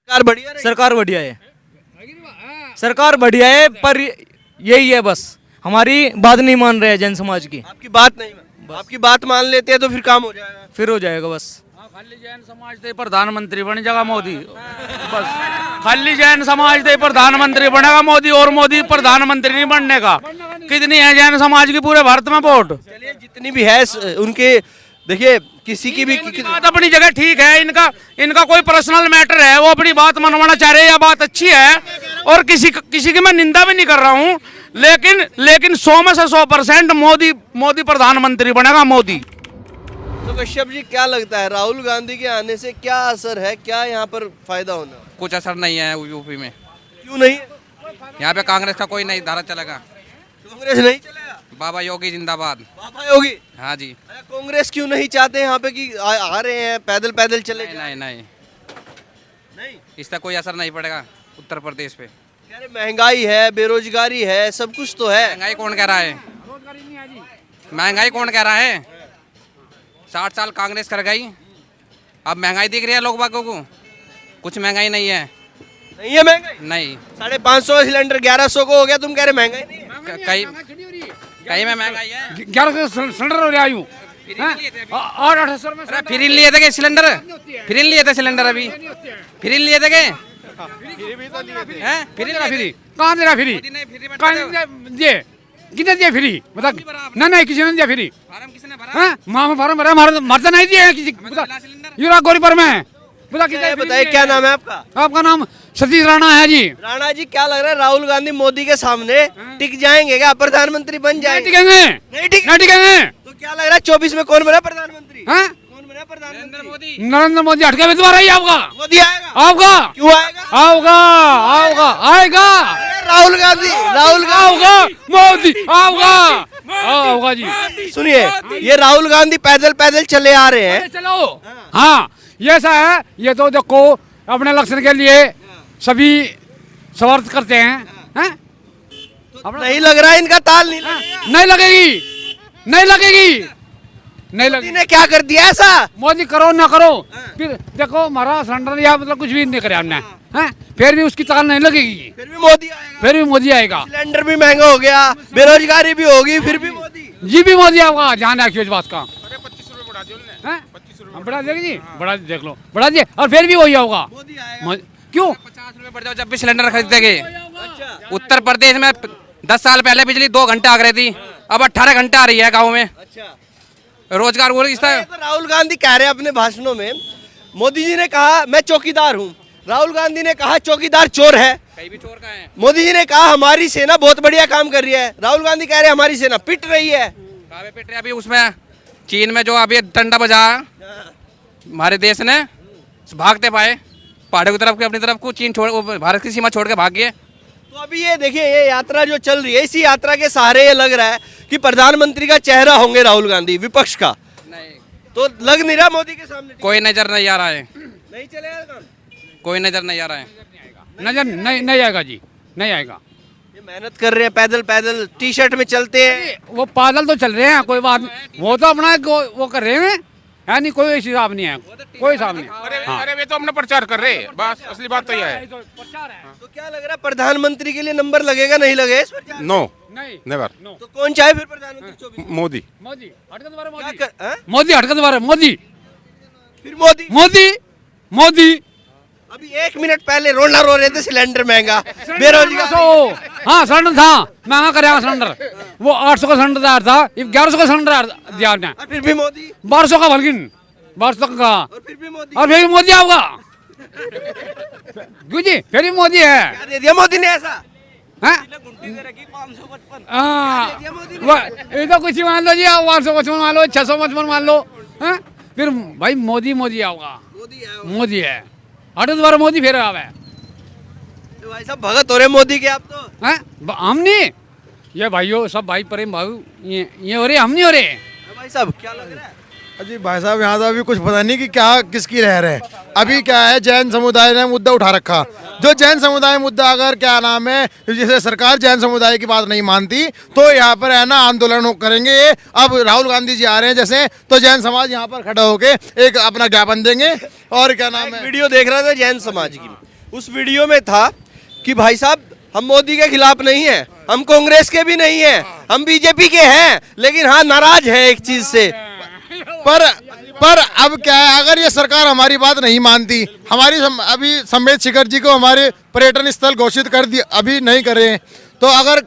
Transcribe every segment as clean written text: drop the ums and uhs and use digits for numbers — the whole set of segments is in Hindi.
सरकार बढ़िया रही? सरकार बढ़िया है, सरकार बढ़िया है, पर यही है बस, हमारी बात नहीं मान रहे हैं जन समाज की। आपकी बात मान लेते हैं तो फिर काम हो जाएगा। फिर हो जाएगा बस। खाली जैन समाज से प्रधानमंत्री बन जाएगा मोदी, बस खाली जैन समाज से प्रधानमंत्री बनेगा मोदी, और मोदी प्रधानमंत्री नहीं बनने का। कितनी है जैन समाज की पूरे भारत में वोट? चलिए जितनी भी है उनके, देखिए किसी की भी बात अपनी जगह ठीक है, इनका कोई पर्सनल मैटर है, वो अपनी बात मनवाना चाह रहे हैं, या बात अच्छी है, और किसी की मैं निंदा भी नहीं कर रहा हूँ, लेकिन 100 में से 100% मोदी प्रधानमंत्री बनेगा, मोदी। तो कश्यप जी क्या लगता है राहुल गांधी के आने से क्या असर है, क्या यहाँ पर फायदा होना? कुछ असर नहीं है यूपी में। क्यों नहीं? यहाँ पे कांग्रेस का कोई नहीं धारा चलेगा। कांग्रेस नहीं चलेगा? बाबा योगी जिंदाबाद। बाबा योगी? हाँ जी। कांग्रेस क्यों नहीं चाहते यहाँ पे कि आ रहे हैं पैदल पैदल चले नहीं नहीं नहीं, इसका कोई असर नहीं पड़ेगा उत्तर प्रदेश पे। कह रहे महंगाई है, बेरोजगारी है, सब कुछ तो है। महंगाई कौन कह रहा है? महंगाई कौन कह रहा है? 60 साल कांग्रेस कर गई, अब महंगाई दिख रही है लोग बागों को? कुछ महंगाई नहीं है। नहीं है महंगाई? नहीं। 550 सिलेंडर 1100 को हो गया, तुम कह रहे महंगाई नहीं है? कहीं में महंगाई है? 1100 सिलेंडर हो रहा है, और 800 में फ्री लिए थे सिलेंडर? फ्री लिए थे सिलेंडर? अभी फ्री लिए थे क्या? फ्री कहाँ दे रहा? फ्री दिए? कितने दिए फ्री? मतलब नहीं किसी ने दिया फ्री। फार्म किसने भरा? माँ फार्म भरा, मरता नहीं दिए किसी। यूरा गोरी पर में बताइए क्या नाम है आपका? आपका नाम सतीश राणा है जी। राणा जी क्या लग रहा है राहुल गांधी मोदी के सामने टिक जाएंगे क्या, प्रधानमंत्री बन जाएंगे? नहीं टिकेंगे। तो क्या लग रहा है 24 में कौन बना प्रधानमंत्री? कौन बना प्रधानमंत्री? नरेंद्र मोदी हटके में दोबारा ही आऊगा। मोदी आएगा? आऊगा। क्यों आएगा? आएगा। राहुल गांधी आऊगा, मोदी आऊगा जी। सुनिए, ये राहुल गांधी पैदल पैदल चले आ रहे हैं। चलो हाँ, ये ऐसा है, ये तो देखो अपने इलेक्शन के लिए सभी स्वार्थ करते हैं, नहीं लग रहा है इनका ताल नहीं लगेगी। मोदी ने क्या कर दिया ऐसा? मोदी करो ना करो, फिर देखो हमारा सिलेंडर या मतलब कुछ भी नहीं करे हमने, फिर भी उसकी ताल नहीं लगेगी। फिर भी मोदी आएगा। सिलेंडर भी महंगा हो गया, बेरोजगारी भी होगी, फिर भी मोदी आऊगा। ध्यान रखियो इस बात का। 25 रुपए बढ़ा देगी जी, बढ़ा देख लो, बढ़ा दिए, और फिर भी वही आऊगा। क्यों? 50 रुपए बढ़ जाओ जब भी सिलेंडर खरीदेंगे। उत्तर प्रदेश में 10 साल पहले बिजली 2 घंटे आ रही थी, अब 18 घंटे आ रही है गाँव में। रोजगार वो राहुल गांधी कह रहे हैं अपने भाषणों में, मोदी जी ने कहा मैं चौकीदार हूँ, राहुल गांधी ने कहा चौकीदार चोर है। कहीं भी चोर का है। मोदी जी ने कहा हमारी सेना बहुत बढ़िया काम कर रही है, राहुल गांधी कह रहे हैं हमारी सेना पिट रही है। पिट रही अभी उसमें चीन में जो अभी डंडा बजा हमारे देश ने, भागते पाए पहाड़ों की तरफ अपनी तरफ को, चीन छोड़ भारत की सीमा छोड़ के भाग गए। तो अभी ये देखिए, ये यात्रा जो चल रही है, इसी यात्रा के सहारे ये लग रहा है कि प्रधानमंत्री का चेहरा होंगे राहुल गांधी विपक्ष का। नहीं, तो लग नहीं रहा मोदी के सामने कोई नजर नहीं आ रहा है। नहीं चलेगा काम, कोई नजर नहीं आ रहा है। नजर नहीं आएगा जी, नहीं आएगा। ये मेहनत कर रहे हैं, पैदल पैदल टी शर्ट में चलते हैं। वो पैदल तो चल रहे हैं, कोई बात नहीं, वो तो अपना वो कर रहे हैं, है नहीं, कोई हिसाब नहीं है, कोई हिसाब नहीं। अरे वे तो अपना प्रचार कर रहे हैं, बस असली बात तो यह है। तो क्या लग रहा है प्रधानमंत्री के लिए नंबर लगेगा नहीं लगेगा इस पर? नो, नहीं, नेवर। तो कौन चाहे फिर प्रधानमंत्री? 24 मोदी। मोदी हटके दोबारा, मोदी हटके दोबारा, मोदी फिर मोदी। अभी 1 मिनट पहले रोना रो रहे थे सिलेंडर महंगा, बेरोजगार। हाँ सिलेंडर था महंगा करेगा सिलेंडर, वो 800 का सिलेंडर था, 1100 का सिलेंडर दिया आपने, फिर भी मोदी। 1200 का भलगिन, 1200 का, और फिर भी मोदी आऊगा। क्यों जी? फिर भी मोदी है। क्या दे दिया मोदी ने ऐसा? ये तो कुछ मान लो जी, 855 मान लो, 655 मान लो, फिर भाई मोदी आऊगा। मोदी है, हटो दोबारा मोदी फिर आवे। तो भाई साहब भगत हो रहे मोदी के आप तो। हम नहीं, ये भाइयों सब भाई प्रेम भाई ये हो रहे, हम नहीं हो रहे। भाई साहब क्या लग रहा है? अजी भाई साहब यहाँ तो अभी कुछ पता नहीं कि क्या किसकी रह रहे। अभी क्या है, जैन समुदाय ने मुद्दा उठा रखा, जो जैन समुदाय मुद्दा अगर क्या नाम है, जैसे सरकार जैन समुदाय की बात नहीं मानती तो यहाँ पर है ना आंदोलन करेंगे। अब राहुल गांधी जी आ रहे हैं जैसे, तो जैन समाज यहाँ पर खड़ा होके एक अपना ज्ञापन देंगे। और क्या नाम है, वीडियो देख रहा था जैन समाज की, उस वीडियो में था कि भाई साहब हम मोदी के खिलाफ नहीं है, हम कांग्रेस के भी नहीं है, हम बीजेपी के हैं, लेकिन हाँ नाराज हैं एक चीज से। पर अब क्या है, अगर ये सरकार हमारी बात नहीं मानती, अभी संबित शिखर जी को हमारे पर्यटन स्थल घोषित कर दिया, अभी नहीं करे, तो अगर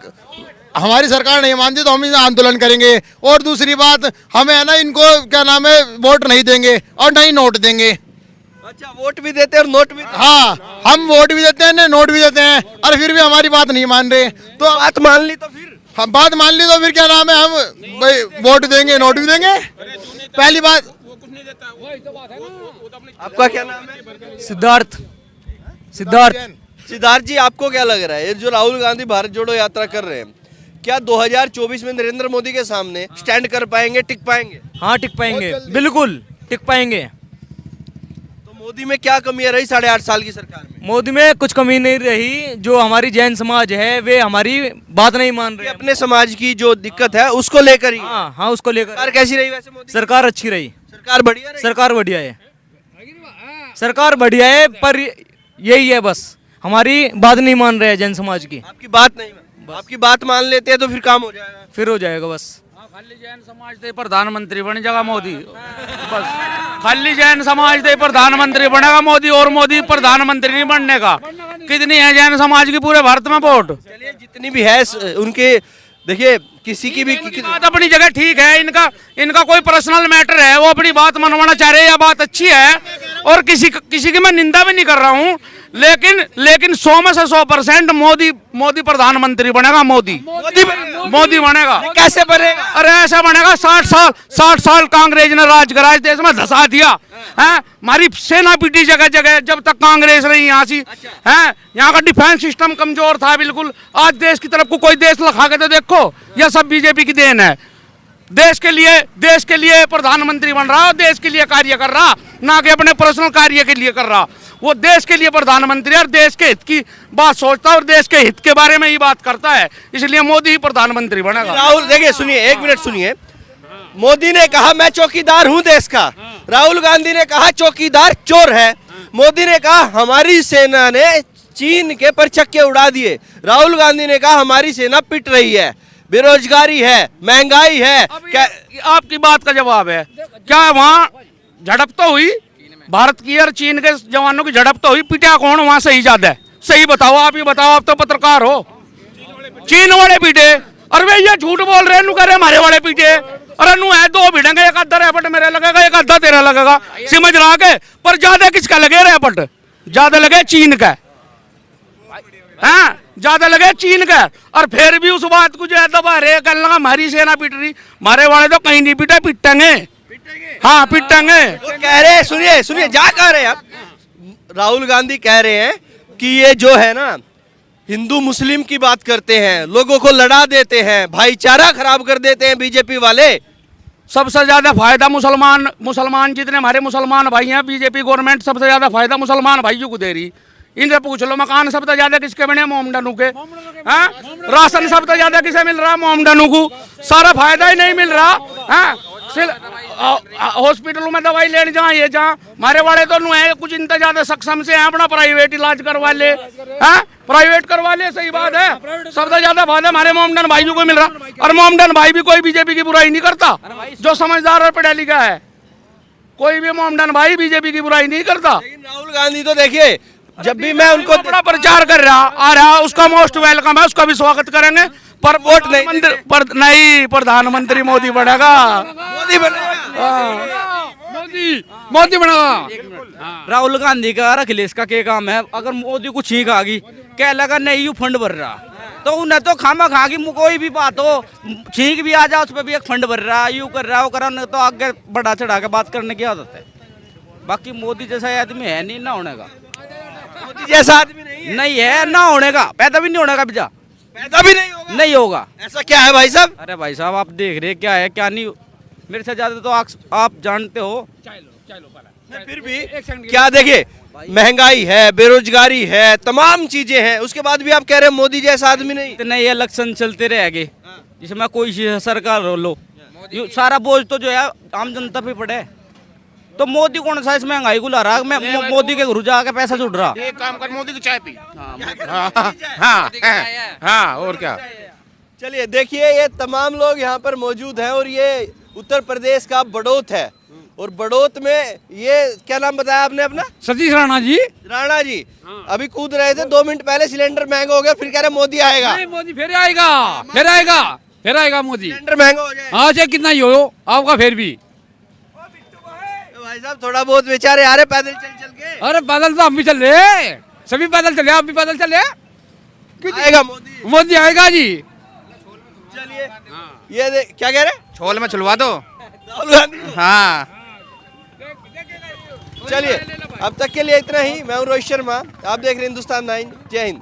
हमारी सरकार नहीं मानती तो हम इस आंदोलन करेंगे। और दूसरी बात, हमें है ना इनको क्या नाम है वोट नहीं देंगे और नहीं नोट देंगे। अच्छा, वोट भी देते हैं और नोट भी। हाँ, हम वोट भी देते हैं, नोट भी देते हैं, और फिर भी हमारी बात नहीं मान रहे। तो बात मान ली तो फिर हम बात मान ली तो फिर क्या नाम है, हम भाई वोट देंगे, नोट भी देंगे। पहली बात। आपका क्या नाम है? सिद्धार्थ सिद्धार्थ सिद्धार्थ जी, आपको क्या लग रहा है, ये जो राहुल गांधी भारत जोड़ो यात्रा कर रहे हैं, क्या 2024 में नरेंद्र मोदी के सामने स्टैंड कर पाएंगे, टिक पाएंगे? हाँ टिक पाएंगे, बिल्कुल टिक पाएंगे। तो मोदी में क्या कमी रही 8.5 साल की सरकार में? मोदी में कुछ कमी नहीं रही। जो हमारी जैन समाज है वे हमारी बात नहीं मान रहे। अपने समाज की जो दिक्कत है उसको लेकर ही। हाँ उसको लेकर। सरकार कैसी रही वैसे मोदी? सरकार अच्छी रही, सरकार बढ़िया रही। सरकार बढ़िया है, सरकार बढ़िया है, पर यही है बस हमारी बात नहीं मान रहे हैं जैन समाज की। आपकी बात नहीं, आपकी बात मान लेते हैं तो फिर काम हो जाएगा। फिर हो जाएगा बस। खाली जैन समाज दे प्रधानमंत्री बन जाएगा मोदी, बस खाली जैन समाज दे प्रधानमंत्री बनेगा मोदी, और मोदी प्रधानमंत्री नहीं बनने का। कितनी है जैन समाज की पूरे भारत में वोट? चलिए, जितनी भी है उनके, देखिए किसी की भी बात अपनी जगह ठीक है, इनका कोई पर्सनल मैटर है, वो अपनी बात मनवाना चाह रहे हैं, या बात अच्छी है, और किसी की मैं निंदा भी नहीं कर रहा हूँ, लेकिन 100 में से 100% मोदी प्रधानमंत्री बनेगा। मोदी बनेगा। कैसे बनेगा? अरे ऐसा बनेगा, 60 साल कांग्रेस ने राज करा इस देश में, धसा दिया है, हमारी सेना पीटी जगह जगह जब तक कांग्रेस रही यहाँ सी है। यहाँ का डिफेंस सिस्टम कमजोर था बिल्कुल। आज देश की तरफ को कोई देश लखा के तो देखो, यह सब बीजेपी की देन है। देश के लिए प्रधानमंत्री बन रहा, देश के लिए कार्य कर रहा, ना कि अपने पर्सनल कार्य के लिए कर रहा। वो देश के लिए प्रधानमंत्री और देश के हित की बात सोचता है और देश के हित के बारे में ही बात करता है, इसलिए मोदी ही प्रधानमंत्री बनेगा। राहुल, देखिए सुनिए, 1 मिनट सुनिए। मोदी ने कहा मैं चौकीदार हूं देश का, राहुल गांधी ने कहा चौकीदार चोर है, मोदी ने कहा हमारी सेना ने चीन के परचक्के उड़ा दिए, राहुल गांधी ने कहा हमारी सेना पिट रही है, बेरोजगारी है, महंगाई है। क्या आपकी बात का जवाब है? क्या वहाँ झड़प तो हुई भारत की और चीन के जवानों की, झड़प तो हुई, पिटा कौन वहाँ सही ज्यादा है? सही बताओ, आप ही बताओ, आप तो पत्रकार हो। चीन वाले पीटे, और वे ये झूठ बोल रहे हैं, कह रहे हमारे वाले पीटे, अरे नू है 2 भिड़ेंगे, एक आधा रेपट मेरे लगेगा, एक आधा तेरा लगेगा, समझ रहा के? पर ज्यादा किसका लगे रेपट? ज्यादा लगे चीन का, हाँ ज्यादा लगे चीन का। और फिर भी उस बात को जो दबा रहे, कहने लगा हमारी सेना पिट रही, हमारे वाले तो कहीं नहीं पिटे, पिटेंगे, हाँ पिटेंगे। कह रहे, सुनिए जा कह रहे हैं आप, राहुल गांधी कह रहे हैं कि ये जो है ना हिंदू मुस्लिम की बात करते हैं, लोगों को लड़ा देते हैं, भाईचारा खराब कर देते हैं बीजेपी वाले। सबसे ज्यादा फायदा मुसलमान जितने हमारे मुसलमान भाई हैं, बीजेपी गवर्नमेंट सबसे ज्यादा फायदा मुसलमान भाइयों को दे रही। इनसे पूछ लो, मकान सबसे ज्यादा किसके बने? मोमडनू के। हाँ, राशन सबसे ज्यादा किसे मिल रहा? मोमडनू को। सारा फायदा ही नहीं मिल रहा। हाँ, हॉस्पिटलों में दवाई लेने जहाँ हमारे वाले तो नु है कुछ इतना ज्यादा सक्षम से हैं, अपना प्राइवेट इलाज करवा ले, हाँ प्राइवेट करवा ले, सही बात है। सबसे ज्यादा फायदा हमारे मोमडन भाइयों को मिल रहा, और मोमडन भाई भी कोई बीजेपी की बुराई नहीं करता, जो समझदार और पढ़ा लिखा है, कोई भी मोमडन भाई बीजेपी की बुराई नहीं करता। लेकिन राहुल गांधी तो देखिए, जब भी मैं उनको अपना प्रचार कर रहा आ रहा, उसका मोस्ट वेलकम है, उसका भी स्वागत करेंगे, पर वोट नहीं, प्रधानमंत्री मोदी बनेगा। मोदी बनेगा। राहुल गांधी का और अखिलेश का क्या काम है? अगर मोदी को छींक आ गई, क्या लगा नहीं यू फंड भर रहा, तो उन्हें तो खामा खा की कोई भी बात हो, छींक भी आ जाए उस पर भी एक फंड भर रहा, यू कर रहा, वो कर रहा, तो आगे बढ़ा चढ़ा के बात करने की आदत है। बाकी मोदी जैसा आदमी है नहीं ना होने का, मोदी जैसा आदमी नहीं है ना होने का, पैदा भी नहीं होने का, बीजा पैदा भी नहीं होगा। ऐसा क्या है भाई साहब? अरे भाई साहब, आप देख रहे क्या है क्या नहीं, मेरे से ज्यादा तो आप जानते हो। फिर भी क्या, देखिए महंगाई है, बेरोजगारी है, तमाम चीजें हैं, उसके बाद भी आप कह रहे हैं मोदी जैसा आदमी नहीं। इतने ये इलेक्शन चलते रहेंगे, जिसमें कोई सरकार लो, सारा बोझ तो जो है आम जनता पे पड़े। तो मोदी कौन सा इस महंगाई को ला रहा? मैं मोदी के घर जाके पैसा जुड़ रहा। एक काम कर, मोदी की चाय पी। हाँ और क्या। चलिए देखिए, ये तमाम लोग यहाँ पर मौजूद हैं और ये उत्तर प्रदेश का बड़ौत है। और बड़ौत में ये क्या नाम बताया आपने अपना? सतीश राणा जी। राणा जी अभी कूद रहे थे 2 मिनट पहले, सिलेंडर महंगा हो गया, फिर कह रहे मोदी आएगा। नहीं, मोदी फिर आएगा, फिर आएगा, फिर आएगा मोदी। सिलेंडर महंगा हो जाए, हाँ चाहे कितना ही हो आपका फिर भी। भाई साहब थोड़ा बहुत बेचारे आ रहे पैदल चल चल के। अरे पैदल तो हम भी चल रहे, सभी पैदल चले, आप भी पैदल चले। आएगा मोदी, मोदी आएगा जी। चलिए ये क्या कह रहे? छोल में छुलवा दो। राहुल गांधी। हाँ चलिए अब तक के लिए इतना ही। मैं हूँ रोहित शर्मा, आप देख रहे हैं हिंदुस्तान 9। जय हिंद।